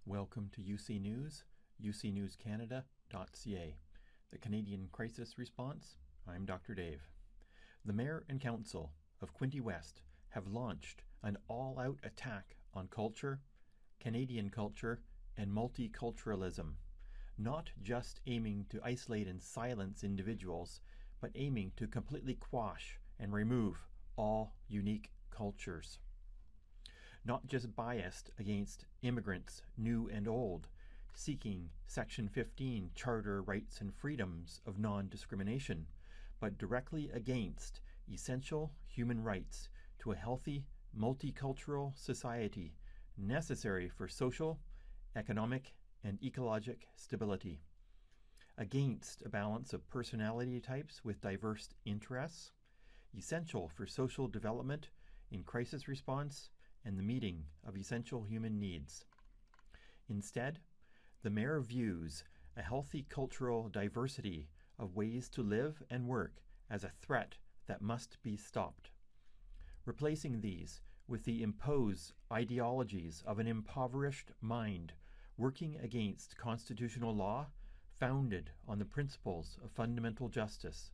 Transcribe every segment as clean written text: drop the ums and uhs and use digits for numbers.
Welcome to UC News, ucnewscanada.ca. The Canadian Crisis Response. I'm Dr. Dave. The Mayor and Council of Quinte West have launched an all-out attack on culture, Canadian culture, and multiculturalism, not just aiming to isolate and silence individuals, but aiming to completely quash and remove all unique cultures. Not just biased against immigrants, new and old, seeking Section 15 Charter rights and freedoms of non-discrimination, but directly against essential human rights to a healthy, multicultural society necessary for social, economic, and ecologic stability. Against a balance of personality types with diverse interests, essential for social development in crisis response and the meeting of essential human needs. Instead, the Mayor views a healthy cultural diversity of ways to live and work as a threat that must be stopped, replacing these with the imposed ideologies of an impoverished mind working against constitutional law founded on the principles of fundamental justice,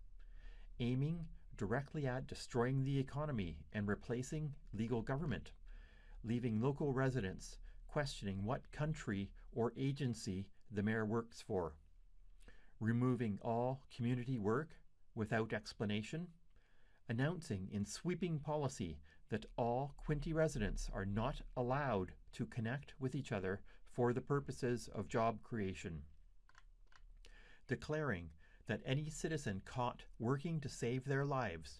aiming directly at destroying the economy and replacing legal government, leaving local residents questioning what country or agency the Mayor works for, removing all community work without explanation, announcing in sweeping policy that all Quinte residents are not allowed to connect with each other for the purposes of job creation, declaring that any citizen caught working to save their lives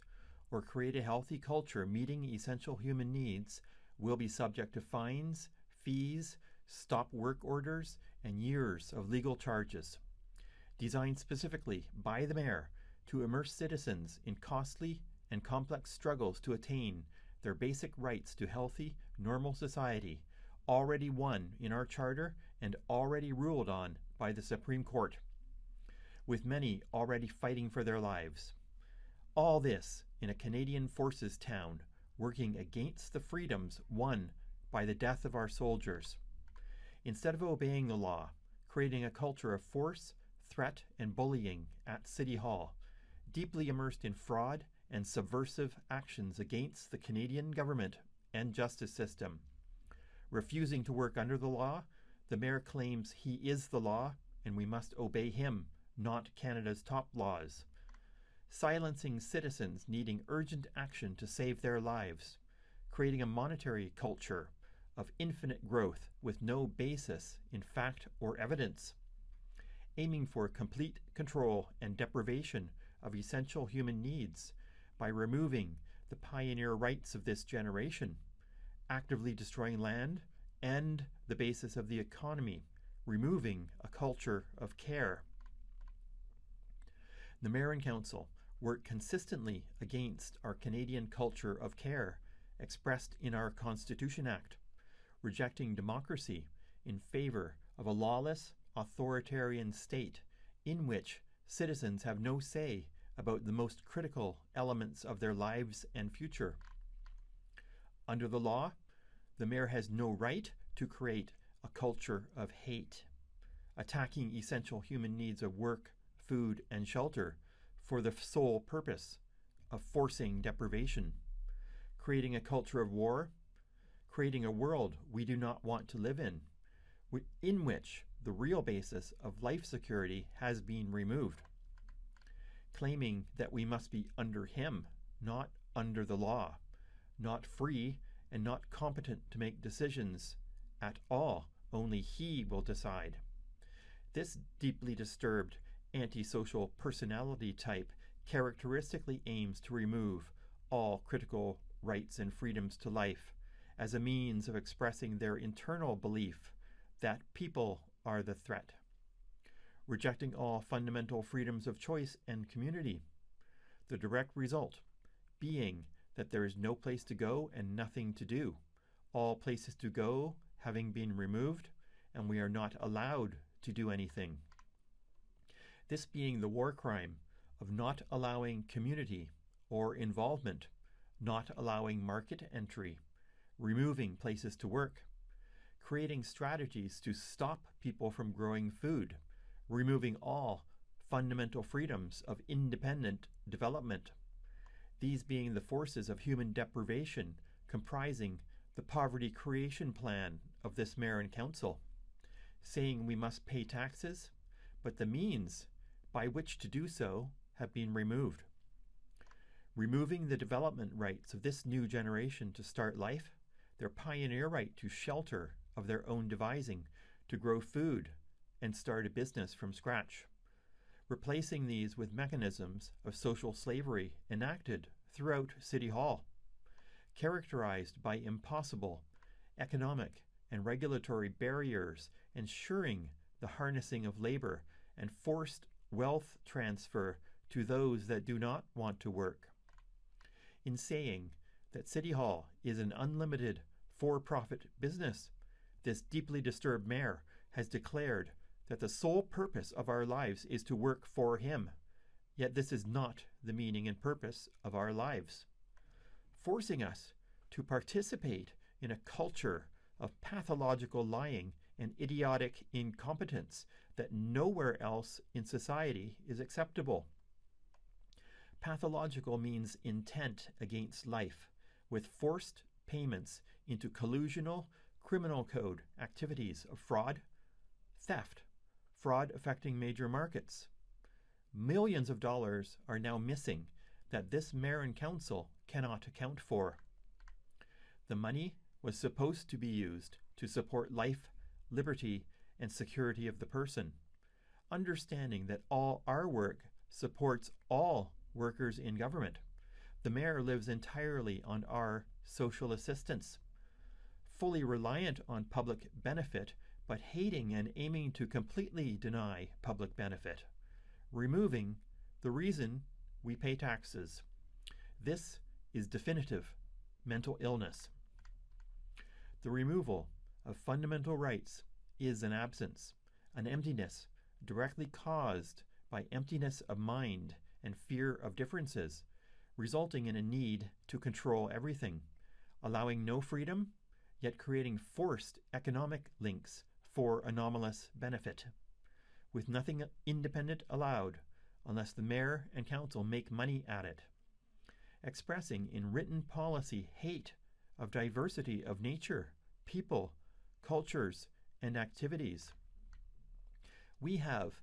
or create a healthy culture meeting essential human needs will be subject to fines, fees, stop work orders, and years of legal charges, designed specifically by the Mayor to immerse citizens in costly and complex struggles to attain their basic rights to healthy, normal society, already won in our Charter and already ruled on by the Supreme Court, with many already fighting for their lives. All this in a Canadian Forces town working against the freedoms won by the death of our soldiers. Instead of obeying the law, creating a culture of force, threat, and bullying at City Hall, deeply immersed in fraud and subversive actions against the Canadian government and justice system. Refusing to work under the law, the Mayor claims he is the law and we must obey him, not Canada's top laws. Silencing citizens needing urgent action to save their lives, creating a monetary culture of infinite growth with no basis in fact or evidence, aiming for complete control and deprivation of essential human needs by removing the pioneer rights of this generation, actively destroying land and the basis of the economy, removing a culture of care. The Mayor and Council work consistently against our Canadian culture of care expressed in our Constitution Act, rejecting democracy in favor of a lawless, authoritarian state in which citizens have no say about the most critical elements of their lives and future. Under the law, the Mayor has no right to create a culture of hate, attacking essential human needs of work, food, and shelter for the sole purpose of forcing deprivation, creating a culture of war, creating a world we do not want to live in which the real basis of life security has been removed, claiming that we must be under him, not under the law, not free and not competent to make decisions at all, only he will decide. This deeply disturbed antisocial personality type characteristically aims to remove all critical rights and freedoms to life as a means of expressing their internal belief that people are the threat, rejecting all fundamental freedoms of choice and community, the direct result being that there is no place to go and nothing to do, all places to go having been removed, and we are not allowed to do anything. This being the war crime of not allowing community or involvement, not allowing market entry, removing places to work, creating strategies to stop people from growing food, removing all fundamental freedoms of independent development, these being the forces of human deprivation comprising the poverty creation plan of this mayor and council, saying we must pay taxes, but the means by which to do so have been removed. Removing the development rights of this new generation to start life, their pioneer right to shelter of their own devising, to grow food and start a business from scratch, replacing these with mechanisms of social slavery enacted throughout City Hall, characterized by impossible economic and regulatory barriers ensuring the harnessing of labor and forced wealth transfer to those that do not want to work. In saying that City Hall is an unlimited for-profit business, this deeply disturbed mayor has declared that the sole purpose of our lives is to work for him, yet this is not the meaning and purpose of our lives, forcing us to participate in a culture of pathological lying and idiotic incompetence that nowhere else in society is acceptable. Pathological means intent against life, with forced payments into collusional criminal code activities of fraud, theft, fraud affecting major markets. Millions of dollars are now missing that this mayor and council cannot account for. The money was supposed to be used to support life, liberty, and security of the person, understanding that all our work supports all workers in government. The mayor lives entirely on our social assistance, fully reliant on public benefit, but hating and aiming to completely deny public benefit, removing the reason we pay taxes. This is definitive mental illness. The removal of fundamental rights is an absence, an emptiness directly caused by emptiness of mind and fear of differences, resulting in a need to control everything, allowing no freedom, yet creating forced economic links for anomalous benefit, with nothing independent allowed unless the mayor and council make money at it, expressing in written policy hate of diversity of nature, people, cultures, and activities. We have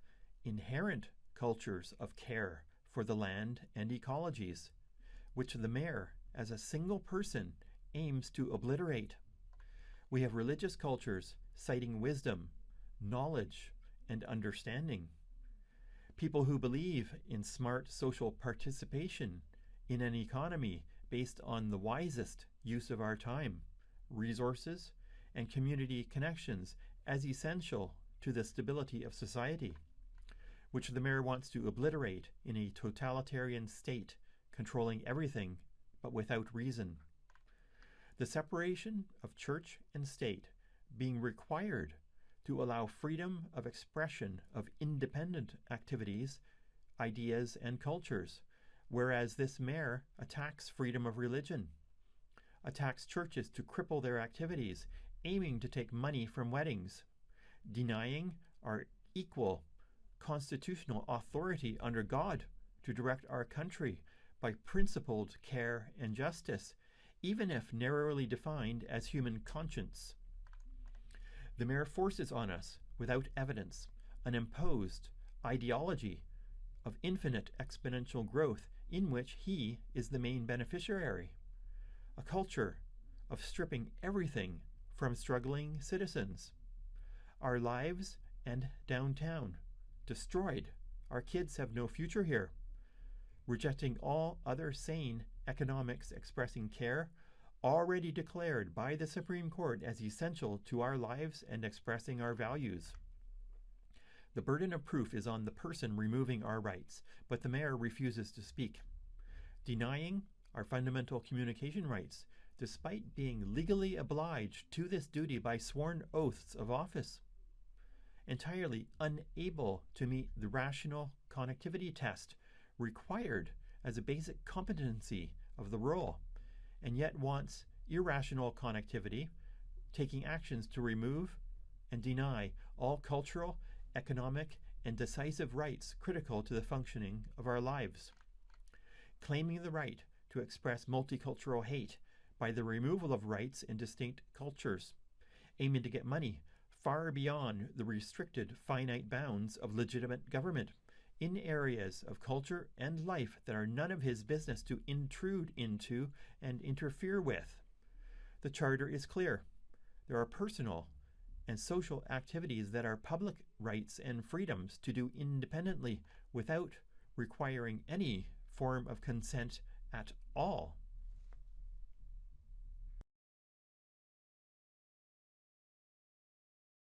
inherent cultures of care for the land and ecologies, which the mayor, as a single person, aims to obliterate. We have religious cultures citing wisdom, knowledge, and understanding. People who believe in smart social participation in an economy based on the wisest use of our time, resources, and community connections as essential to the stability of society, which the mayor wants to obliterate in a totalitarian state, controlling everything but without reason. The separation of church and state being required to allow freedom of expression of independent activities, ideas, and cultures, whereas this mayor attacks freedom of religion, attacks churches to cripple their activities, aiming to take money from weddings, denying our equal constitutional authority under God to direct our country by principled care and justice, even if narrowly defined as human conscience. The mayor forces on us, without evidence, an imposed ideology of infinite exponential growth in which he is the main beneficiary, a culture of stripping everything from struggling citizens. Our lives and downtown destroyed. Our kids have no future here. Rejecting all other sane economics expressing care, already declared by the Supreme Court as essential to our lives and expressing our values. The burden of proof is on the person removing our rights, but the mayor refuses to speak, denying our fundamental communication rights, despite being legally obliged to this duty by sworn oaths of office, entirely unable to meet the rational connectivity test required as a basic competency of the role, and yet wants irrational connectivity taking actions to remove and deny all cultural, economic, and decisive rights critical to the functioning of our lives. Claiming the right to express multicultural hate by the removal of rights in distinct cultures, aiming to get money far beyond the restricted finite bounds of legitimate government in areas of culture and life that are none of his business to intrude into and interfere with. The Charter is clear. There are personal and social activities that are public rights and freedoms to do independently without requiring any form of consent at all.